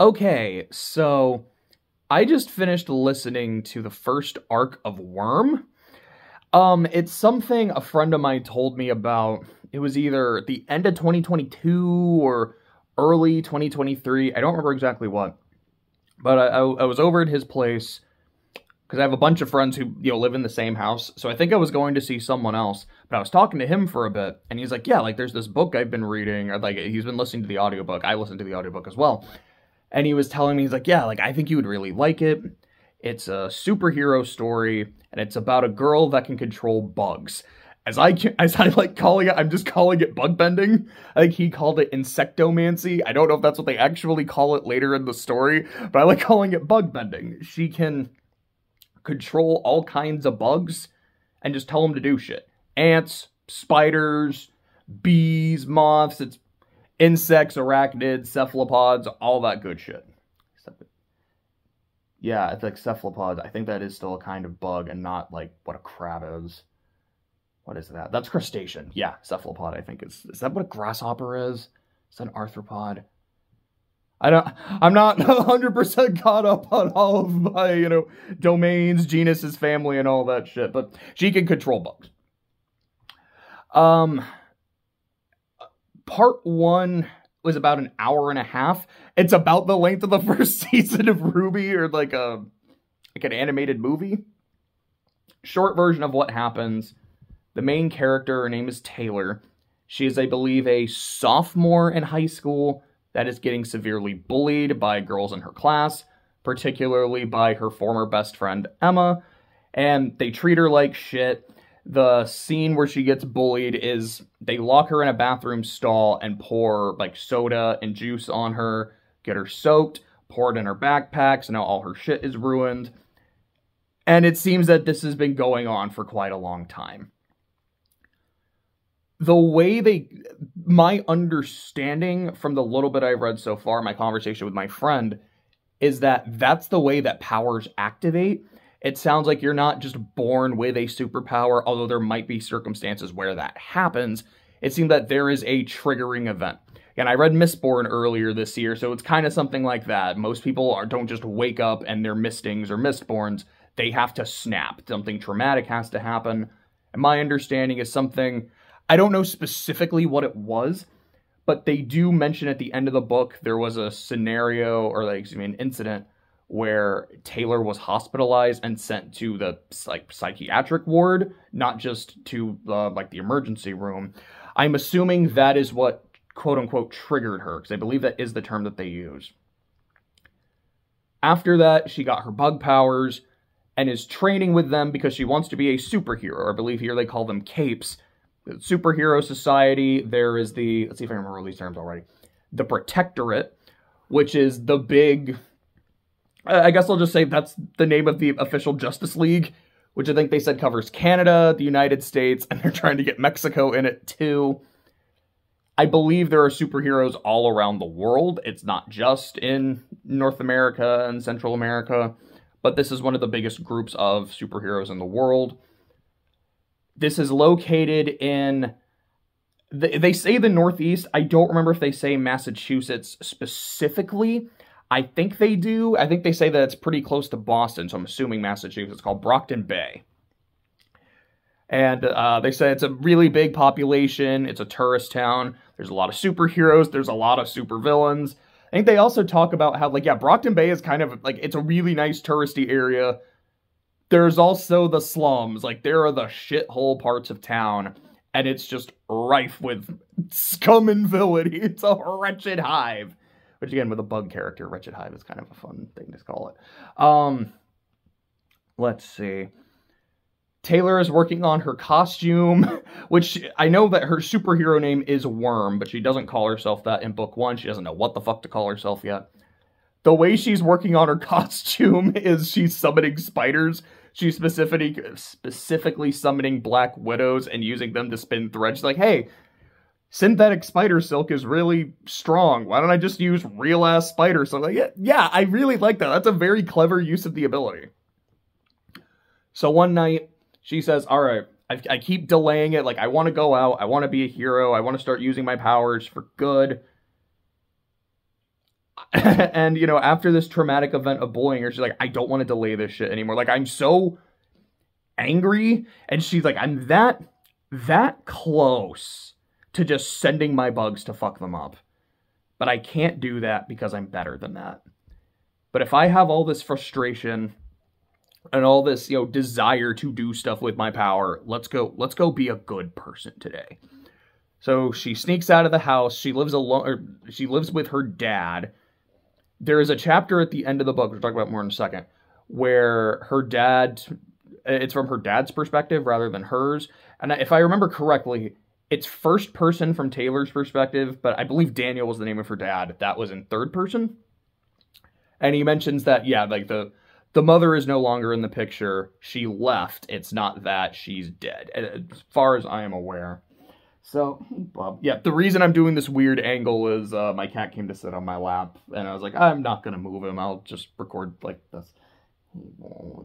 Okay, so I just finished listening to the first arc of Worm. It's something a friend of mine told me about. It was either at the end of 2022 or early 2023. I don't remember exactly what. But I was over at his place because I have a bunch of friends who, live in the same house. So I think I was going to see someone else. But I was talking to him for a bit, and he's like, yeah, like, there's this book I've been reading. Or, like, he's been listening to the audiobook. I listened to the audiobook as well. And he was telling me, he's like, yeah, like, I think you would really like it. It's a superhero story, and it's about a girl that can control bugs. As I like calling it, I'm just calling it bug bending. I think he called it insectomancy. I don't know if that's what they actually call it later in the story, but I like calling it bug bending. She can control all kinds of bugs and just tell them to do shit. Ants, spiders, bees, moths, it's insects, arachnids, cephalopods, all that good shit. Yeah, it's like cephalopods. I think that is still a kind of bug and not like what a crab is. What is that? That's crustacean. Yeah, cephalopod, I think is that what a grasshopper is? Is that an arthropod? I'm not 100% caught up on all of my, domains, genuses, family, and all that shit, but she can control bugs. Part 1 was about an hour and a half. It's about the length of the first season of Ruby, or like an animated movie. Short version of what happens. The main character, her name is Taylor. She is, I believe, a sophomore in high school that is getting severely bullied by girls in her class, particularly by her former best friend, Emma, and they treat her like shit. The scene where she gets bullied is they lock her in a bathroom stall and pour, like, soda and juice on her, get her soaked, pour it in her backpack, so now all her shit is ruined. And it seems that this has been going on for quite a long time. The way my understanding from the little bit I've read so far, my conversation with my friend, is that that's the way that powers activate. It sounds like you're not just born with a superpower, although there might be circumstances where that happens. It seems that there is a triggering event. And I read Mistborn earlier this year, so it's kind of something like that. Most people don't just wake up and they're Mistings or Mistborns. They have to snap. Something traumatic has to happen. And my understanding is something, I don't know specifically what it was, but they do mention at the end of the book there was a scenario, or an incident, where Taylor was hospitalized and sent to the psychiatric ward, not just to the emergency room. I'm assuming that is what quote unquote triggered her, because I believe that is the term that they use. After that, she got her bug powers and is training with them because she wants to be a superhero. I believe here they call them capes. The superhero society, there is the, let's see if I remember all these terms already, the Protectorate, which is the big, I guess I'll just say that's the name of the official Justice League, which I think they said covers Canada, the United States, and they're trying to get Mexico in it too. I believe there are superheroes all around the world. It's not just in North America and Central America, but this is one of the biggest groups of superheroes in the world. This is located in, they say the Northeast. I don't remember if they say Massachusetts specifically. I think they do. I think they say that it's pretty close to Boston, so I'm assuming Massachusetts. It's called Brockton Bay. And they say it's a really big population. It's a tourist town. There's a lot of superheroes. There's a lot of supervillains. I think they also talk about how, Brockton Bay is kind of, it's a really nice touristy area. There's also the slums. There are the shithole parts of town, and it's just rife with scum and villainy. It's a wretched hive. Which, again, with a bug character, wretched hive is kind of a fun thing to call it. Let's see. Taylor is working on her costume, which I know that her superhero name is Worm, but she doesn't call herself that in book 1. She doesn't know what the fuck to call herself yet. The way she's working on her costume is she's summoning spiders. She's specifically summoning black widows and using them to spin threads. She's like, hey, synthetic spider silk is really strong. Why don't I just use real-ass spider silk? Yeah, I really like that. That's a very clever use of the ability. So one night, she says, all right, I keep delaying it. I want to go out. I want to be a hero. I want to start using my powers for good. And, you know, after this traumatic event of bullying her, she's like, I don't want to delay this shit anymore. Like, I'm so angry. And she's like, I'm that close to just sending my bugs to fuck them up. But I can't do that because I'm better than that. But if I have all this frustration and all this, you know, desire to do stuff with my power, let's go be a good person today. So she sneaks out of the house. She lives alone, or she lives with her dad. There is a chapter at the end of the book, we'll talk about more in a second, where her dad, it's from her dad's perspective rather than hers. And if I remember correctly, it's first person from Taylor's perspective, but I believe Daniel was the name of her dad. That was in third person. And he mentions that, yeah, like the mother is no longer in the picture. She left. It's not that she's dead, as far as I am aware. So, yeah, the reason I'm doing this weird angle is my cat came to sit on my lap, and I was like, I'm not going to move him. I'll just record like this. Boy.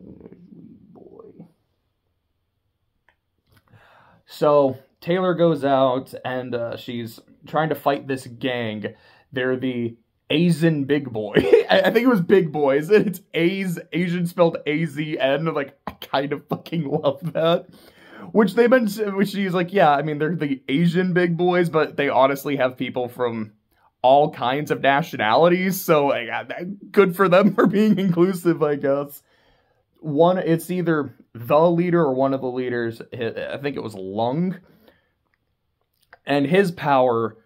So, Taylor goes out, and she's trying to fight this gang. They're the Asian Big Boy. I think it was Big Boys. It's Asian spelled A-Z-N. Like, I kind of fucking love that. Which she's like, yeah, I mean, they're the Asian Big Boys, but they honestly have people from all kinds of nationalities, so good for them for being inclusive, I guess. It's either the leader or one of the leaders, I think it was Lung, and his power,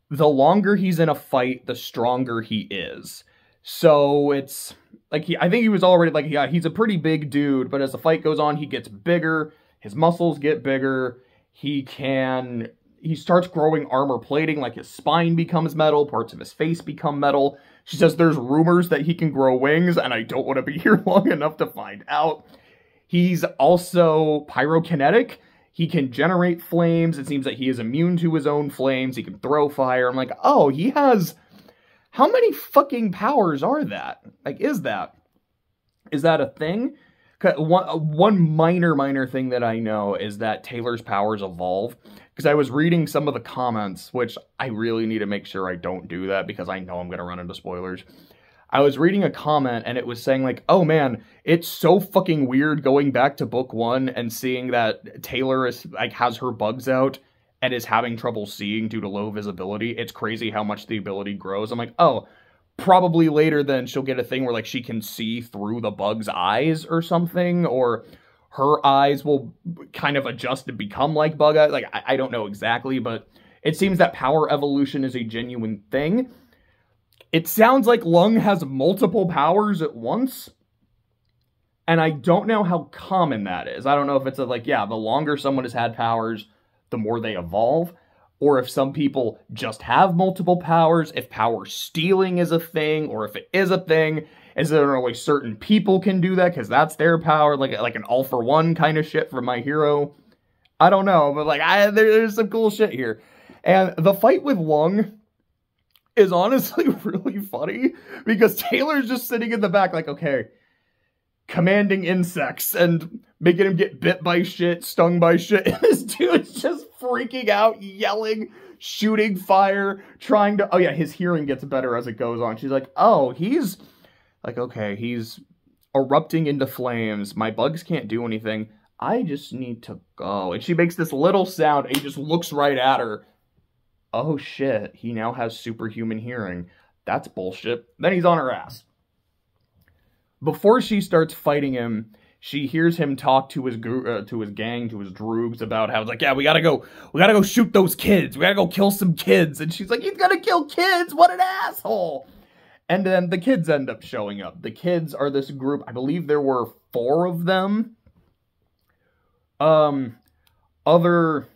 the longer he's in a fight, the stronger he is. So it's like I think he was already like, yeah, he's a pretty big dude, but as the fight goes on, he gets bigger, his muscles get bigger, he starts growing armor plating, like his spine becomes metal, parts of his face become metal. She says there's rumors that he can grow wings, and I don't want to be here long enough to find out. He's also pyrokinetic. He can generate flames. It seems that he is immune to his own flames. He can throw fire. I'm like, oh, he has... How many fucking powers are that? Like, is that a thing? One minor thing that I know is that Taylor's powers evolve. Because I was reading some of the comments, which I really need to make sure I don't do that because I know I'm going to run into spoilers. I was reading a comment and it was saying like, oh man, it's so fucking weird going back to book 1 and seeing that Taylor is like has her bugs out and is having trouble seeing due to low visibility. It's crazy how much the ability grows. I'm like, oh, probably later then she'll get a thing where like she can see through the bug's eyes or something, or her eyes will kind of adjust to become like bug eyes. Like, I don't know exactly, but it seems that power evolution is a genuine thing. It sounds like Lung has multiple powers at once, and I don't know how common that is. I don't know if it's like, yeah, the longer someone has had powers, the more they evolve, or if some people just have multiple powers, if power stealing is a thing, or if it is a thing, is there only certain people can do that because that's their power, like an all for one kind of shit from My Hero. I don't know, but like there's some cool shit here. And the fight with Lung is honestly really funny because Taylor's just sitting in the back like, okay, commanding insects and making him get bit by shit, stung by shit. And this dude's just freaking out, yelling, shooting fire, trying to... Oh yeah, his hearing gets better as it goes on. She's like, oh, he's... Like, okay, he's erupting into flames. My bugs can't do anything. I just need to go. And she makes this little sound, and he just looks right at her. Oh shit, he now has superhuman hearing. That's bullshit. Then he's on her ass. Before she starts fighting him, she hears him talk to his gang, to his droogs about how it's like, yeah, we gotta go shoot those kids. We gotta go kill some kids. And she's like, he's gonna kill kids? What an asshole. And then the kids end up showing up. The kids are this group, I believe there were 4 of them. Other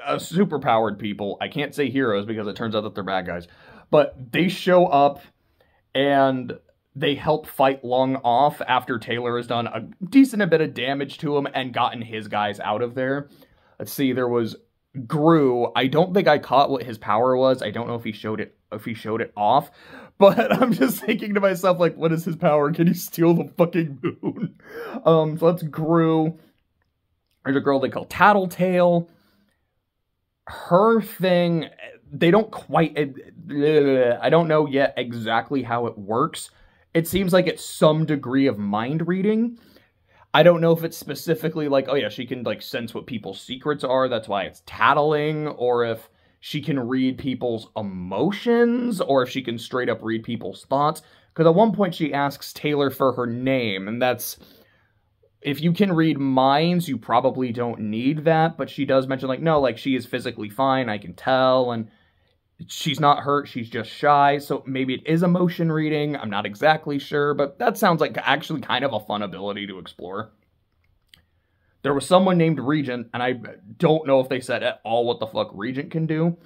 superpowered people. I can't say heroes because it turns out that they're bad guys. But they show up and they help fight Lung off after Taylor has done a decent bit of damage to him and gotten his guys out of there. Let's see, there was Gru. I don't think I caught what his power was. I don't know if he showed it off. But I'm just thinking to myself, like, what is his power? Can he steal the fucking moon? So that's Gru. There's a girl they call Tattletale. Her thing, they don't quite, I don't know yet exactly how it works. It seems like it's some degree of mind reading. I don't know if it's specifically like, oh yeah, she can like sense what people's secrets are, that's why it's tattling, or if she can read people's emotions, or if she can straight up read people's thoughts. Because at one point she asks Taylor for her name, and that's, if you can read minds, you probably don't need that, but she does mention like, no, like she is physically fine, I can tell, and she's not hurt, she's just shy, so maybe it is emotion reading, I'm not exactly sure, but that sounds like actually kind of a fun ability to explore. There was someone named Regent, and I don't know if they said at all what the fuck Regent can do,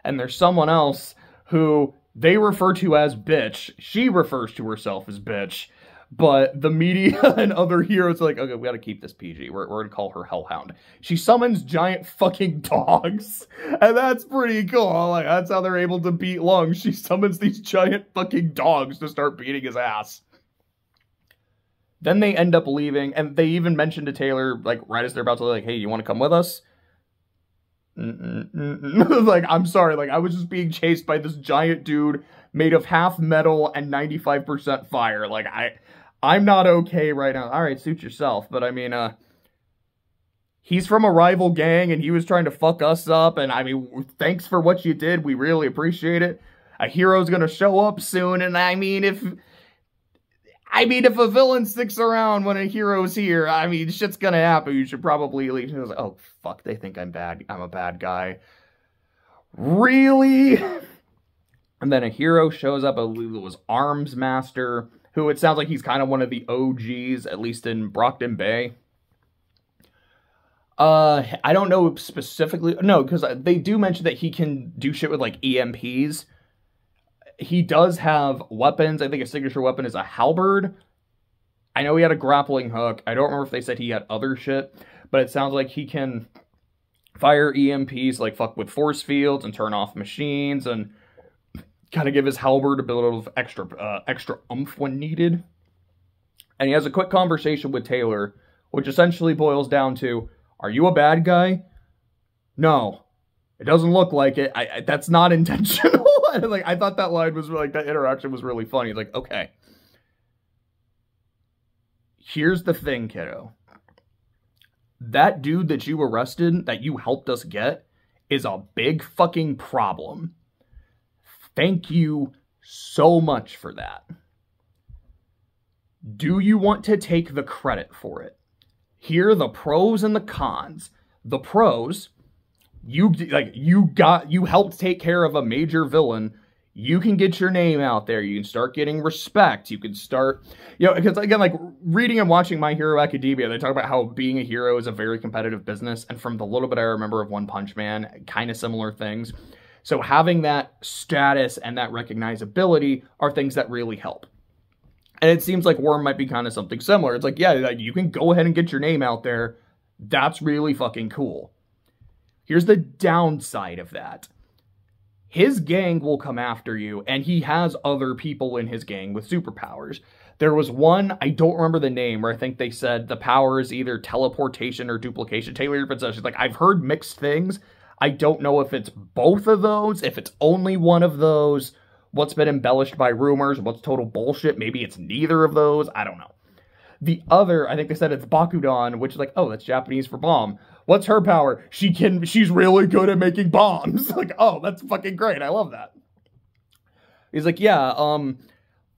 and there's someone else who they refer to as Bitch, she refers to herself as Bitch, but the media and other heroes are like, okay, we gotta keep this PG. We're gonna call her Hellhound. She summons giant fucking dogs, and that's pretty cool. Like, that's how they're able to beat Lung. She summons these giant fucking dogs to start beating his ass. Then they end up leaving, and they even mention to Taylor, like, right as they're about to, like, hey, you want to come with us? Like, I'm sorry, like, I was just being chased by this giant dude made of half metal and 95% fire. Like, I'm not okay right now. Alright, suit yourself. But, I mean, he's from a rival gang, and he was trying to fuck us up, and, I mean, thanks for what you did. We really appreciate it. A hero's gonna show up soon, and, I mean, if a villain sticks around when a hero's here, I mean, shit's gonna happen. You should probably leave. And I was like, oh, fuck, they think I'm bad. I'm a bad guy. Really? And then a hero shows up, I believe it was Arms Master, who it sounds like he's kind of one of the OGs, at least in Brockton Bay. I don't know specifically. No, because they do mention that he can do shit with, like, EMPs. He does have weapons. I think his signature weapon is a halberd. I know he had a grappling hook. I don't remember if they said he had other shit, but it sounds like he can fire EMPs, like fuck with force fields and turn off machines, and kind of give his halberd a bit of extra oomph when needed. And he has a quick conversation with Taylor, which essentially boils down to, are you a bad guy? No. It doesn't look like it. That's not intentional. Like, I thought that line was like, that interaction was really funny. Like, okay. Here's the thing, kiddo. That dude that you arrested, that you helped us get, is a big fucking problem. Thank you so much for that. Do you want to take the credit for it? Here are the pros and the cons. The pros, you helped take care of a major villain. You can get your name out there. You can start getting respect. You can start, because again, like reading and watching My Hero Academia, they talk about how being a hero is a very competitive business. And from the little bit I remember of One Punch Man, kind of similar things. So having that status and that recognizability are things that really help. And it seems like Worm might be kind of something similar. It's like, yeah, like you can go ahead and get your name out there. That's really fucking cool. Here's the downside of that. His gang will come after you, and he has other people in his gang with superpowers. There was one, I don't remember the name, where I think they said the power is either teleportation or duplication. Taylor even says, she's like, I've heard mixed things. I don't know if it's both of those, if it's only one of those, what's been embellished by rumors, what's total bullshit. Maybe it's neither of those. I don't know. The other, I think they said it's Bakudan, which is like, oh, that's Japanese for bomb. What's her power? She's really good at making bombs. Like, oh, that's fucking great. I love that. He's like, yeah,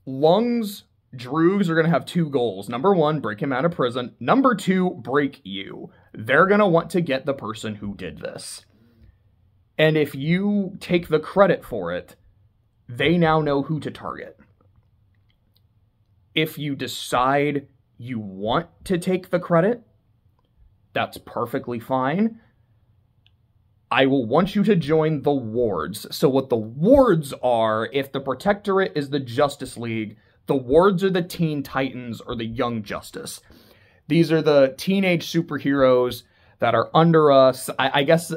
Lung's Droogs are going to have two goals. Number one, break him out of prison. Number two, break you. They're going to want to get the person who did this. And if you take the credit for it, they now know who to target. If you decide you want to take the credit, that's perfectly fine. I will want you to join the wards. So what the wards are, if the Protectorate is the Justice League, the wards are the Teen Titans or the Young Justice. These are the teenage superheroes that are under us. I guess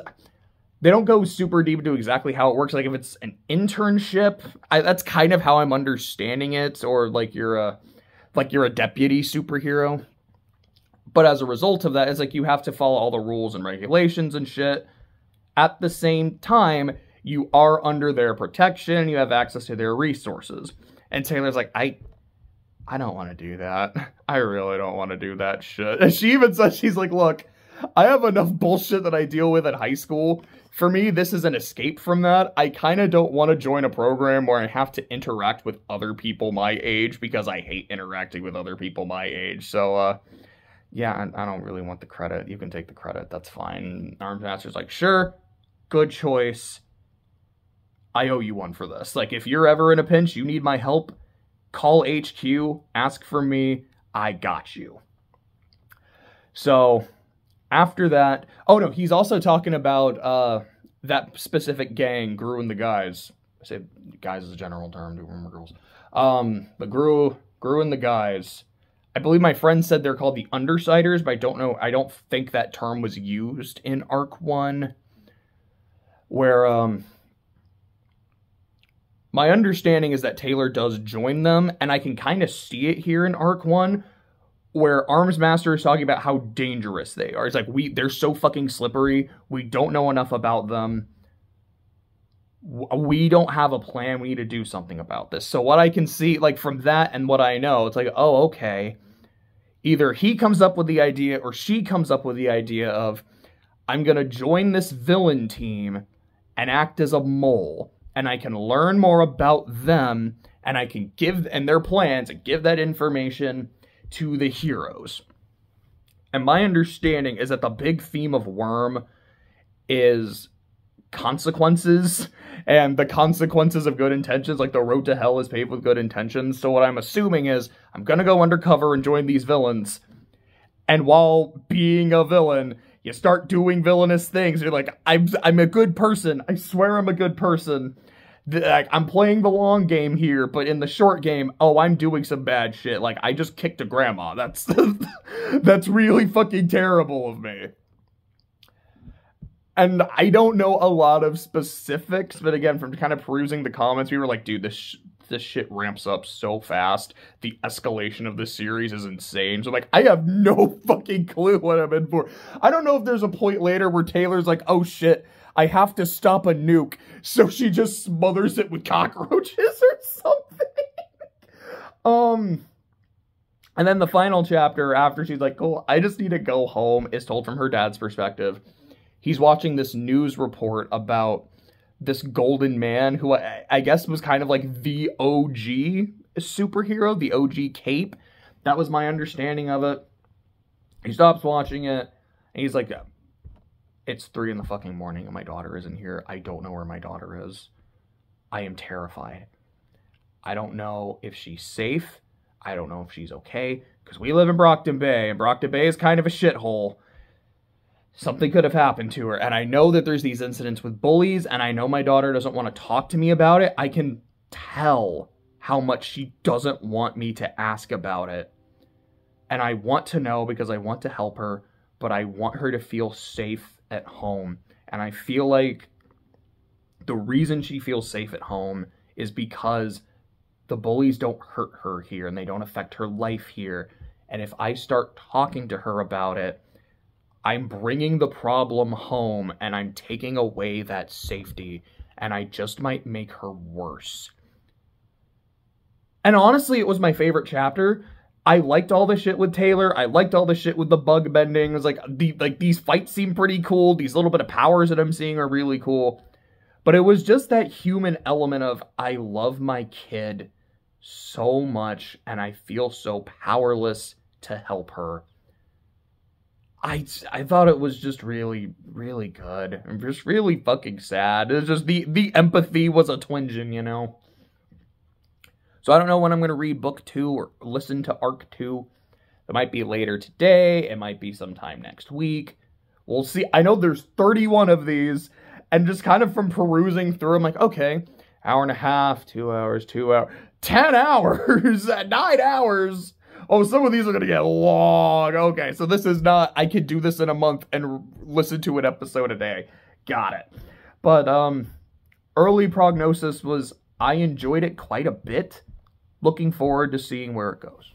they don't go super deep into exactly how it works. Like if it's an internship, that's kind of how I'm understanding it. Or like you're a deputy superhero. But as a result of that, it's like you have to follow all the rules and regulations and shit. At the same time, you are under their protection, you have access to their resources. And Taylor's like, I don't want to do that. I really don't want to do that shit. And she even says, she's like, look, I have enough bullshit that I deal with at high school. For me, this is an escape from that. I kind of don't want to join a program where I have to interact with other people my age because I hate interacting with other people my age. So, yeah, I don't really want the credit. You can take the credit. That's fine. Arms Master's like, sure, good choice. I owe you one for this. Like, if you're ever in a pinch, you need my help, call HQ, ask for me, I got you. So, after that, oh no, he's also talking about that specific gang, Gru and the guys. I say guys is a general term, do remember girls. But Gru and the guys. I believe my friend said they're called the Undersiders, but I don't know, I don't think that term was used in Arc 1. Where, my understanding is that Taylor does join them, and I can kind of see it here in Arc 1, where Arms Master is talking about how dangerous they are. It's like, they're so fucking slippery, we don't know enough about them, we don't have a plan, we need to do something about this. So what I can see, like, from that and what I know, it's like, oh, okay, either he comes up with the idea, or she comes up with the idea of, I'm gonna join this villain team, and act as a mole, and I can learn more about them, and I can give, and their plans, and give that information to the heroes. And my understanding is that the big theme of Worm is consequences, and the consequences of good intentions, like the road to hell is paved with good intentions. So what I'm assuming is, I'm gonna go undercover and join these villains, and while being a villain, you start doing villainous things. You're like, I'm a good person. I swear I'm a good person. I'm playing the long game here, but in the short game, oh, I'm doing some bad shit. Like, I just kicked a grandma. That's that's really fucking terrible of me. And I don't know a lot of specifics, but again, from kind of perusing the comments, we were like, dude, this shit ramps up so fast. The escalation of this series is insane. So, like, I have no fucking clue what I'm in for. I don't know if there's a point later where Taylor's like, oh shit, I have to stop a nuke. So she just smothers it with cockroaches or something. And then the final chapter, after she's like, cool, I just need to go home, is told from her dad's perspective. He's watching this news report about this golden man who I guess was kind of like the OG superhero, the OG cape. That was my understanding of it. He stops watching it, and he's like, it's 3 in the fucking morning, and my daughter isn't here. I don't know where my daughter is. I am terrified. I don't know if she's safe. I don't know if she's okay, because we live in Brockton Bay, and Brockton Bay is kind of a shithole. Something could have happened to her, and I know that there's these incidents with bullies, and I know my daughter doesn't want to talk to me about it. I can tell how much she doesn't want me to ask about it. And I want to know because I want to help her, but I want her to feel safe at home. And I feel like the reason she feels safe at home is because the bullies don't hurt her here, and they don't affect her life here. And if I start talking to her about it, I'm bringing the problem home, and I'm taking away that safety, and I just might make her worse. And honestly, it was my favorite chapter. I liked all the shit with Taylor. I liked all the shit with the bug bending. It was like, these fights seem pretty cool. These little bit of powers that I'm seeing are really cool. But it was just that human element of, I love my kid so much, and I feel so powerless to help her. I thought it was just really, really good. I'm just really fucking sad. It's just the empathy was a twinging, you know? So I don't know when I'm going to read book 2 or listen to arc 2. It might be later today. It might be sometime next week. We'll see. I know there's 31 of these, and just kind of from perusing through, I'm like, okay, hour and a half, 2 hours, 2 hours, 10 hours, 9 hours. Oh, some of these are going to get long. Okay, so this is not, I could do this in a month and listen to an episode a day. Got it. But, early prognosis was, I enjoyed it quite a bit. Looking forward to seeing where it goes.